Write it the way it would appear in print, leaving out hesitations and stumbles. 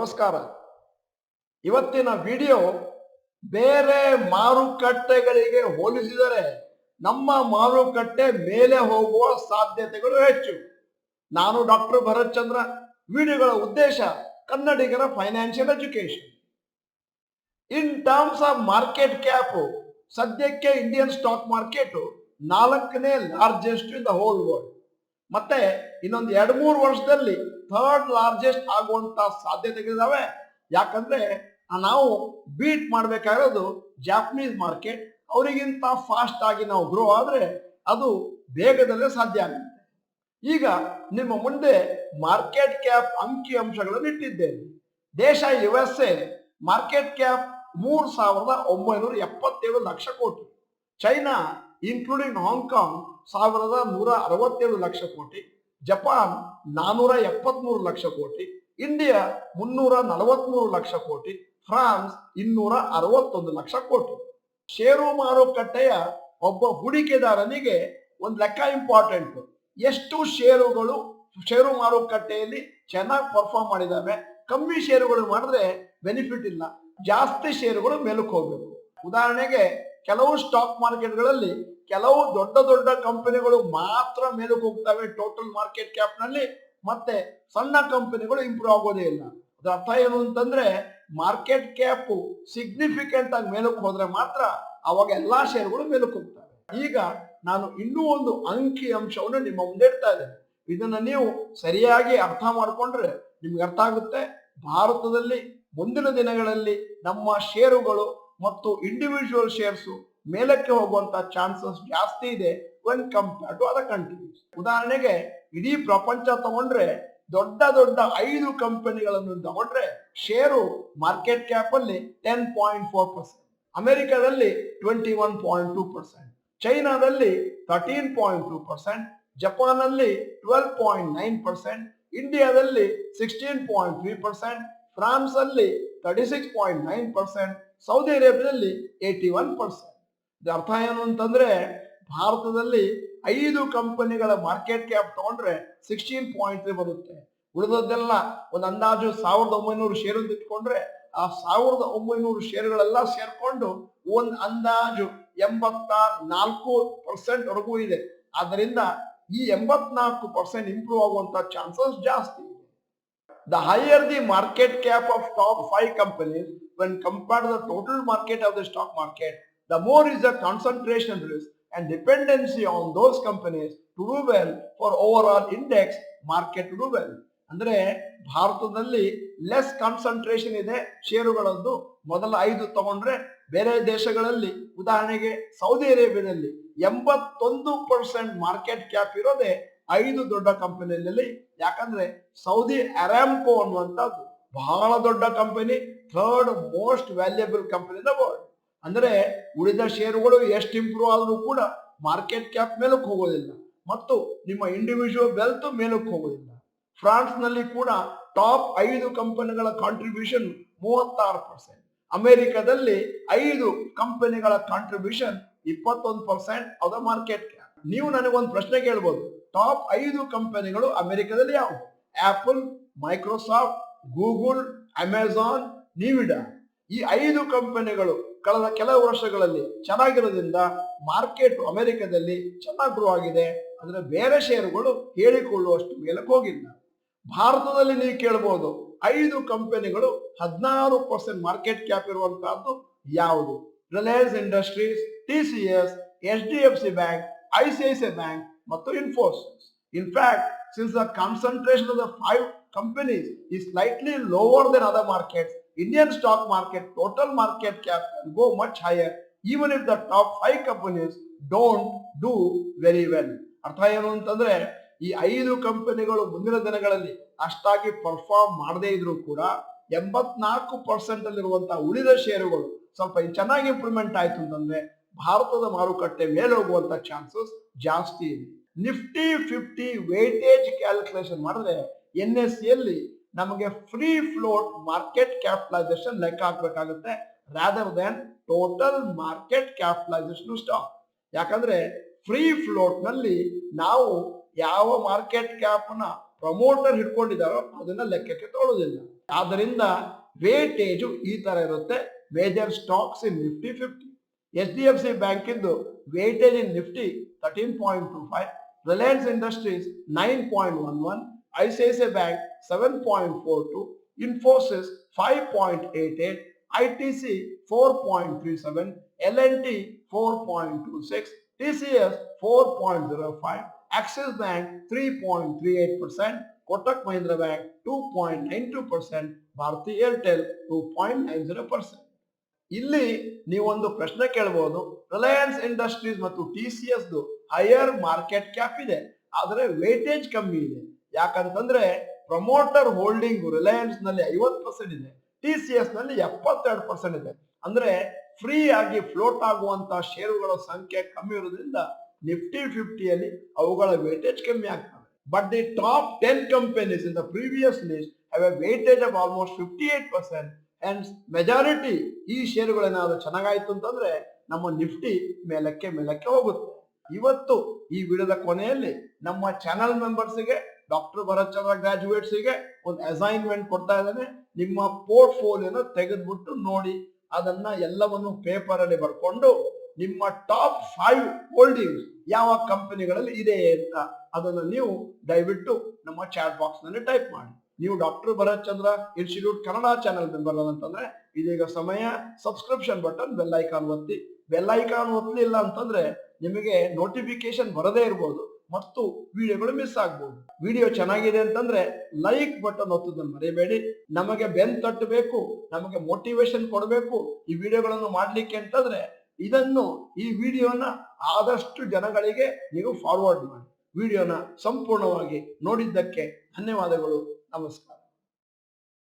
ನಮಸ್ಕಾರ. ಇವತ್ತಿನ ವಿಡಿಯೋ ಬೇರೆ ಮಾರುಕಟ್ಟೆಗಳಿಗೆ ಹೋಲಿಸಿದರೆ ನಮ್ಮ ಮಾರುಕಟ್ಟೆ ಮೇಲೆ ಹೋಗುವ ಸಾಧ್ಯತೆಗಳು ಹೆಚ್ಚು. ನಾನು ಡಾಕ್ಟರ್ ಭರತ್ ಚಂದ್ರ. ವಿಡಿಯೋಗಳ ಉದ್ದೇಶ ಕನ್ನಡಿಗರ financial education. In terms of market cap, ಸದ್ಯಕ್ಕೆ ಇಂಡಿಯನ್ ಸ್ಟಾಕ್ ಮಾರ್ಕೆಟ್ 4ನೇ largest in the whole world. ಮತ್ತೆ ಇನ್ನೊಂದು 2-3 ವರ್ಷದಲ್ಲಿ 3rd ಲಾರ್ಜೆಸ್ಟ್ ಆಗುವಂತ ಸಾಧ್ಯತೆಗಳಿದಾವೆ. ಯಾಕಂದ್ರೆ ನಾವು ಬೀಟ್ ಮಾಡ್ಬೇಕಾಗಿರೋದು ಜಾಪನೀಸ್ ಮಾರ್ಕೆಟ್. ಅವರಿಗಿಂತ ಫಾಸ್ಟ್ ಆಗಿ ನಾವು ಗ್ರೋ ಆದ್ರೆ ಅದು ಬೇಗದಲ್ಲೇ ಸಾಧ್ಯ ಆಗುತ್ತೆ. ಈಗ ನಿಮ್ಮ ಮುಂದೆ ಮಾರ್ಕೆಟ್ ಕ್ಯಾಪ್ ಅಂಕಿ ಅಂಶಗಳನ್ನು ಇಟ್ಟಿದ್ದೇನೆ. ದೇಶ USA ಮಾರ್ಕೆಟ್ ಕ್ಯಾಪ್ 3,977 ಲಕ್ಷ ಕೋಟಿ. ಚೈನಾ ಇನ್ಕ್ಲೂಡಿಂಗ್ ಹಾಂಗ್ಕಾಂಗ್ 1,167 ಲಕ್ಷ ಕೋಟಿ. ಜಪಾನ್ 473 ಲಕ್ಷ ಕೋಟಿ. ಇಂಡಿಯಾ 343 ಲಕ್ಷ ಕೋಟಿ. ಫ್ರಾನ್ಸ್ 261 ಲಕ್ಷ ಕೋಟಿ. ಷೇರು ಮಾರುಕಟ್ಟೆಯ ಒಬ್ಬ ಹೂಡಿಕೆದಾರನಿಗೆ ಒಂದು ಲೆಕ್ಕ ಇಂಪಾರ್ಟೆಂಟ್. ಎಷ್ಟು ಷೇರುಗಳು ಷೇರು ಮಾರುಕಟ್ಟೆಯಲ್ಲಿ ಚೆನ್ನಾಗಿ ಪರ್ಫಾರ್ಮ್ ಮಾಡಿದಾವೆ. ಕಮ್ಮಿ ಷೇರುಗಳು ಮಾಡಿದ್ರೆ ಬೆನಿಫಿಟ್ ಇಲ್ಲ, ಜಾಸ್ತಿ ಷೇರುಗಳು ಮೇಲಕ್ಕೆ ಹೋಗ್ಬೇಕು. ಉದಾಹರಣೆಗೆ ಕೆಲವು ಸ್ಟಾಕ್ ಮಾರ್ಕೆಟ್ಗಳಲ್ಲಿ ಕೆಲವು ದೊಡ್ಡ ದೊಡ್ಡ ಕಂಪನಿಗಳು ಮಾತ್ರ ಮೇಲಕ್ಕೆ ಹೋಗ್ತವೆ ಟೋಟಲ್ ಮಾರ್ಕೆಟ್ ಕ್ಯಾಪ್ ನಲ್ಲಿ, ಮತ್ತೆ ಸಣ್ಣ ಕಂಪನಿಗಳು ಇಂಪ್ರೂವ್ ಆಗೋದೇ ಇಲ್ಲ. ಅದರ ಅರ್ಥ ಏನು ಅಂತಂದ್ರೆ ಮಾರ್ಕೆಟ್ ಕ್ಯಾಪ್ ಸಿಗ್ನಿಫಿಕೆಂಟ್ ಆಗಿ ಮೇಲಕ್ಕೆ ಹೋದ್ರೆ ಮಾತ್ರ ಅವಾಗ ಎಲ್ಲಾ ಷೇರುಗಳು ಮೇಲಕ್ಕೆ ಹೋಗ್ತವೆ. ಈಗ ನಾನು ಇನ್ನೂ ಒಂದು ಅಂಕಿ ಅಂಶವನ್ನು ನಿಮ್ಮ ಮುಂದೆ ಇಡ್ತಾ ಇದ್ದೇನೆ. ಇದನ್ನ ನೀವು ಸರಿಯಾಗಿ ಅರ್ಥ ಮಾಡ್ಕೊಂಡ್ರೆ ನಿಮ್ಗೆ ಅರ್ಥ ಆಗುತ್ತೆ. ಭಾರತದಲ್ಲಿ ಮುಂದಿನ ದಿನಗಳಲ್ಲಿ ನಮ್ಮ ಷೇರುಗಳು ಮತ್ತು ಇಂಡಿವಿಜುವಲ್ ಶೇರ್ಸ್ ಮೇಲಕ್ಕೆ ಹೋಗುವಂತ ಚಾನ್ಸಸ್ ಜಾಸ್ತಿ ಇದೆ when compare to other countries. ಉದಾಹರಣೆಗೆ ಇಡೀ ಪ್ರಪಂಚ ತಗೊಂಡ್ರೆ ದೊಡ್ಡ ದೊಡ್ಡ 5 ಕಂಪನಿಗಳನ್ನು ತಗೊಂಡ್ರೆ ಷೇರು ಮಾರ್ಕೆಟ್ ಕ್ಯಾಪ್ ಅಲ್ಲಿ 10.4%, ಅಮೆರಿಕದಲ್ಲಿ 21.2%, ಚೈನಾದಲ್ಲಿ 13.2%, ಜಪಾನ್ ಅಲ್ಲಿ 12.9%, ಇಂಡಿಯಾದಲ್ಲಿ 16.3%, ಫ್ರಾನ್ಸ್ ಅಲ್ಲಿ 36.9%, ಸೌದಿ ಅರೇಬಿಯಾದಲ್ಲಿ 81%. ಇದು ಅರ್ಥ ಏನು ಅಂತಂದ್ರೆ ಭಾರತದಲ್ಲಿ 5 ಕಂಪನಿಗಳ ಮಾರ್ಕೆಟ್ ಕ್ಯಾಪ್ ತಗೊಂಡ್ರೆ 16.3 ಬರುತ್ತೆ. ಉಳಿದದ್ದೆಲ್ಲ ಒಂದು ಅಂದಾಜು 1,900 ಷೇರು ಇಟ್ಕೊಂಡ್ರೆ ಆ 1,900 ಷೇರುಗಳೆಲ್ಲ ಸೇರ್ಕೊಂಡು ಒಂದು ಅಂದಾಜು 84% ವರೆಗೂ ಇದೆ. ಆದ್ದರಿಂದ ಈ 84% ಇಂಪ್ರೂವ್ ಆಗುವಂತ ಚಾನ್ಸಸ್ ಜಾಸ್ತಿ ಇದೆ. The higher the market cap of top 5 companies when compared to the total market of the stock market, the more is the concentration risk and dependency on those companies to do well for overall index market to do well. ಅಂದ್ರೆ ಭಾರತದಲ್ಲಿ less concentration ಇದೆ ಷೇರುಗಳದ್ದು. ಮೊದಲ 5 ತಗೊಂಡ್ರೆ ಬೇರೆ ದೇಶಗಳಲ್ಲಿ ಉದಾಹರಣೆಗೆ Saudi ಅರೇಬಿಯಾದಲ್ಲಿ 81% market cap ಇರೋದೇ 5 ದೊಡ್ಡ ಕಂಪನಿಯಲ್ಲಿ. ಯಾಕಂದ್ರೆ ಸೌದಿ ಅರಾಮ್ಕೋ ಅನ್ನುವಂಥದ್ದು ಬಹಳ ದೊಡ್ಡ company, 3rd most valuable company in the world. ಅಂದ್ರೆ ಉಳಿದ ಷೇರುಗಳು ಎಷ್ಟು ಇಂಪ್ರೂವ್ ಆದ್ರೂ ಕೂಡ ಮಾರ್ಕೆಟ್ ಕ್ಯಾಪ್ ಮೇಲಕ್ಕೆ ಹೋಗೋದಿಲ್ಲ ಮತ್ತು ನಿಮ್ಮ ಇಂಡಿವಿಜುವಲ್ ವೆಲ್ತ್ ಮೇಲಕ್ಕೆ ಹೋಗೋದಿಲ್ಲ. ಫ್ರಾನ್ಸ್ ನಲ್ಲಿ ಕೂಡ ಟಾಪ್ 5 ಕಂಪನಿಗಳ ಕಾಂಟ್ರಿಬ್ಯೂಷನ್ 36%, ಅಮೆರಿಕದಲ್ಲಿ 5 ಕಂಪನಿಗಳ contribution 21% of the market cap. ನೀವು ನನಗೊಂದು ಪ್ರಶ್ನೆ ಕೇಳ್ಬೋದು, ಟಾಪ್ 5 ಕಂಪನಿಗಳು ಅಮೆರಿಕದಲ್ಲಿ ಯಾವುವು? Apple, Microsoft, Google, Amazon, Nvidia. ಈ 5 ಕಂಪನಿಗಳು ಕಳೆದ ಕೆಲವು ವರ್ಷಗಳಲ್ಲಿ ಚೆನ್ನಾಗಿರೋದ್ರಿಂದ ಮಾರ್ಕೆಟ್ ಅಮೆರಿಕದಲ್ಲಿ ಚೆನ್ನಾಗಿ ಗ್ರೋ ಆಗಿದೆ. ಅಂದ್ರೆ ಬೇರೆ ಷೇರುಗಳು ಹೇಳಿಕೊಳ್ಳುವಷ್ಟು ಮೇಲಕ್ಕೆ ಹೋಗಿಲ್ಲ. ಭಾರತದಲ್ಲಿ ನೀವು ಕೇಳಬಹುದು 5 ಕಂಪನಿಗಳು 16% ಮಾರ್ಕೆಟ್ ಕ್ಯಾಪ್ ಇರುವಂತಹದ್ದು ಯಾವುದು? Reliance industries, TCS, HDFC bank, ICICI bank ಮತ್ತು Infosys. In fact, since the concentration of the 5 companies is slightly lower than other markets, Indian stock market total market cap can go much higher even if the top 5 companies don't do very well. ಅರ್ಥ ಏನು ಅಂತಂದ್ರೆ ಈ 5 ಕಂಪನಿಗಳು ಮುಂದಿನ ದಿನಗಳಲ್ಲಿ ಅಷ್ಟಾಗಿ perform ಮಾಡದೇ ಇದ್ರು ಕೂಡ 84% ಅಲ್ಲಿರುವಂತಹ ಉಳಿದ ಷೇರುಗಳು ಸ್ವಲ್ಪ ಚೆನ್ನಾಗಿ ಇಂಪ್ರೂವ್ಮೆಂಟ್ ಆಯ್ತು ಅಂತಂದ್ರೆ ಭಾರತದ ಮಾರುಕಟ್ಟೆ ಮೇಲೆ ಹೋಗುವಂತ ಚಾನ್ಸಸ್ ಜಾಸ್ತಿ ಇದೆ. ನಿಫ್ಟಿ 50 ವೇಟೇಜ್ ಕ್ಯಾಲ್ಕುಲೇಷನ್ ಮಾಡಿದ್ರೆ NSE ಯಲ್ಲಿ ನಮಗೆ ಫ್ರೀ ಫ್ಲೋಟ್ ಮಾರ್ಕೆಟ್ ಕ್ಯಾಪಿಟಲೈಸೇಷನ್ ಲೆಕ್ಕ ಹಾಕಬೇಕಾಗುತ್ತೆ rather than total market capitalization stock. ಯಾಕಂದ್ರೆ ಫ್ರೀ ಫ್ಲೋಟ್ ನಲ್ಲಿ ನಾವು ಯಾವ ಮಾರ್ಕೆಟ್ ಕ್ಯಾಪ್ ನ ಪ್ರಮೋಟರ್ ಹಿಡ್ಕೊಂಡಿದ್ದಾರೋ ಅದನ್ನ ಲೆಕ್ಕಕ್ಕೆ ತಗೊಳ್ಳೋದಿಲ್ಲ. ಆದ್ದರಿಂದ ವೇಟೇಜು ಈ ತರ ಇರುತ್ತೆ. Major stocks in Nifty 50. HDFC bank ಇಂದು weightage in Nifty 13.25, Reliance Industries 9.11, ICICI bank 7.42, Infosys 5.88, ITC 4.37, L&T 4.26, TCS 4.05, Axis Bank 3.38%, Kotak Mahindra Bank 2.92%, Bharti Airtel 2.90%. ಇಲ್ಲಿ ನೀವೊಂದು ಪ್ರಶ್ನೆ ಕೇಳಬಹುದು, ರಿಲಯನ್ಸ್ ಇಂಡಸ್ಟ್ರೀಸ್ ಮತ್ತು TCS ಹೈಯರ್ ಮಾರ್ಕೆಟ್ ಕ್ಯಾಪ್ ಇದೆ, ಆದರೆ ವೇಟೇಜ್ ಕಮ್ಮಿ ಇದೆ. ಯಾಕಂತಂದ್ರೆ ಪ್ರಮೋಟರ್ ಹೋಲ್ಡಿಂಗ್ ರಿಲಯನ್ಸ್ ನಲ್ಲಿ 50% ಇದೆ, TCS ನಲ್ಲಿ 72% ಇದೆ. ಅಂದ್ರೆ ಫ್ರೀ ಆಗಿ ಫ್ಲೋಟ್ ಆಗುವಂತ ಷೇರುಗಳ ಸಂಖ್ಯೆ ಕಮ್ಮಿ ಇರೋದ್ರಿಂದ ನಿಫ್ಟಿ 50ಯಲ್ಲಿ ಅವುಗಳ ವೇಟೇಜ್ ಕಮ್ಮಿ ಆಗ್ತದೆ. But the top 10 companies in the previous list have A weightage of almost 58%. And majority ಈ ಷೇರುಗಳೇನಾದ್ರೂ ಚೆನ್ನಾಗಾಯ್ತು ಅಂತಂದ್ರೆ ನಮ್ಮ ನಿಫ್ಟಿ ಮೇಲಕ್ಕೆ ಹೋಗುತ್ತೆ. ಇವತ್ತು ಈ ವಿಡಿಯೋದ ಕೊನೆಯಲ್ಲಿ ನಮ್ಮ ಚಾನಲ್ ಮೆಂಬರ್ಸ್ಗೆ ಡಾಕ್ಟರ್ ಭರತ್ ಚಂದ್ರ ಗ್ರಾಜುಯೇಟ್ಸ್ಗೆ ಒಂದು ಅಸೈನ್ಮೆಂಟ್ ಕೊಡ್ತಾ ಇದ್ದೇನೆ. ನಿಮ್ಮ ಪೋರ್ಟ್ಫೋಲಿಯೋನ ತೆಗೆದ್ಬಿಟ್ಟು ನೋಡಿ, ಅದನ್ನ ಎಲ್ಲವನ್ನು ಪೇಪರ್ ಅಲ್ಲಿ ಬರ್ಕೊಂಡು ನಿಮ್ಮ ಟಾಪ್ 5 ಹೋಲ್ಡಿಂಗ್ಸ್ ಯಾವ ಕಂಪನಿಗಳಲ್ಲಿ ಇದೆ ಅಂತ ಅದನ್ನು ನೀವು ದಯವಿಟ್ಟು ನಮ್ಮ ಚಾಟ್ ಬಾಕ್ಸ್ ನಲ್ಲಿ ಟೈಪ್ ಮಾಡಿ. ನೀವು ಡಾಕ್ಟರ್ ಭರತ್ ಚಂದ್ರ ಇನ್ಸ್ಟಿಟ್ಯೂಟ್ ಕನ್ನಡ ಚಾನೆಲ್ ಮೆಂಬರ್ ಅಂತಂದ್ರೆ ಇದೀಗ ಸಮಯ ಸಬ್ಸ್ಕ್ರಿಪ್ಷನ್ ಬಟನ್ ಬೆಲ್ ಐಕಾನ್ ಒತ್ತಿ. ಬೆಲ್ ಐಕಾನ್ ಒತ್ತಲಿಲ್ಲ ಅಂತಂದ್ರೆ ನಿಮಗೆ ನೋಟಿಫಿಕೇಶನ್ ಬರದೇ ಇರಬಹುದು ಮತ್ತು ವಿಡಿಯೋಗಳು ಮಿಸ್ ಆಗ್ಬಹುದು. ವಿಡಿಯೋ ಚೆನ್ನಾಗಿದೆ ಅಂತಂದ್ರೆ ಲೈಕ್ ಬಟನ್ ಒತ್ತೋದನ್ನು ಮರಿಬೇಡಿ. ನಮಗೆ ಬೆನ್ ತಟ್ಟಬೇಕು, ನಮಗೆ ಮೋಟಿವೇಶನ್ ಕೊಡಬೇಕು ಈ ವಿಡಿಯೋಗಳನ್ನು ಮಾಡ್ಲಿಕ್ಕೆ ಅಂತಂದ್ರೆ ಈ ವಿಡಿಯೋನ ಆದಷ್ಟು ಜನಗಳಿಗೆ ನೀವು ಫಾರ್ವರ್ಡ್ ಮಾಡಿ. ವಿಡಿಯೋನ ಸಂಪೂರ್ಣವಾಗಿ ನೋಡಿದ್ದಕ್ಕೆ ಧನ್ಯವಾದಗಳು. ನಮಸ್ಕಾರ.